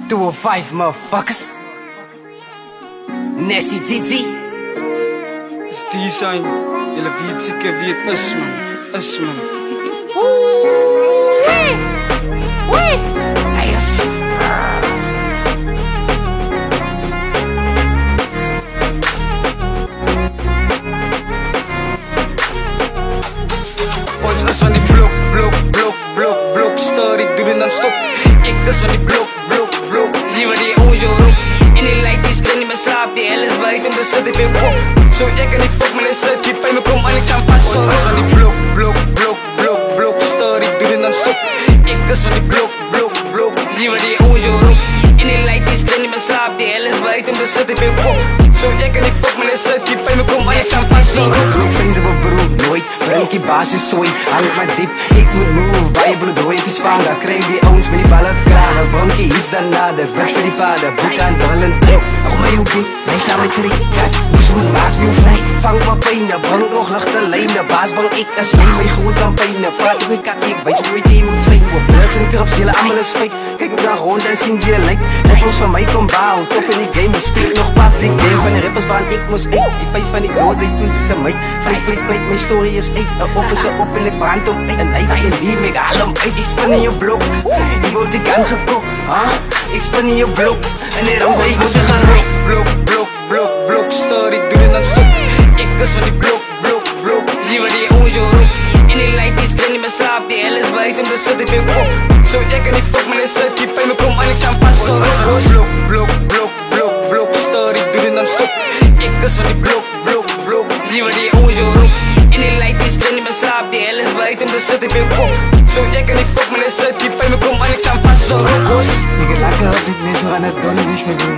205 motherfuckers. Nessie Zizi. Is die zijn, jullie weet zeker wie het is man, is man. Hij is Ons is van die blok, story, doe het dan stop. Ik is van die blok, liever die ozo roep. In die light die screen niet meer slaap, die hel is buiten, dus zit ik weer kop. Zo ik kan niet fuck met een set, die pijn me kom en ik sta vast. Ons is van die blok, story, doe het dan stop. Ik is van die blok, liever die ozo roep. In die light die screen niet meer slaap, die hel is buiten, dus zit ik weer kop. Zo ik kan niet fuck met een set, die pijn me kom en ik sta vast. ik zijn ze beroep nooit. Frankie basis zooi, haal ik maar diep. Ik moet move, bij je bloed rooi, vies vanga. Krijg die ouders met die ballen kranen. Bonkie iets dan nader, werk voor die vader. Boek aan dollen, ach maar je boek. Hij staat met krik, moest goed maat weer vrij. Vang maar pijnen, bang nog lichte lijnen. Baas bang ik als jij mij goed kan pijnen. Vraag ik kak, ik weet je wie moet zijn. Op bloods en krups, jullie allemaal is fake. Kijk ook naar rond en zing je lijk. Rappers van mij kom bouwen, top in die game. Ik speel nog paard, ik game van de rappersbaan. Ik moest ey, die face van ik zo, zij voelt ze mij. Flik, mijn story is ey. Op is ze op en ik brand om ey. En hij gaat in die mega alom ey. Ik spin in je blok, ik word ik aangekocht. Ik spin in je blok, en de roze ik moet gaan blok, story, doe het dan stop. Ik is van die blok, liever die ozo roep. In die light die screen niet meer slaap, die hel is buiten, dus zit ik weer kop. Zo ik kan niet fuck met een set, die pijn me kom en ik sta vast. Blok, story, doe het dan stop. Ik is van die blok, liever die ozo roep. In die light die screen niet meer slaap, die hel is buiten, dus zit ik weer kop. Zo ik kan niet fuck met een set, die pijn me kom en ik sta vast. Ik heb lekker op, ik weet zo aan het doen, niet meer doen.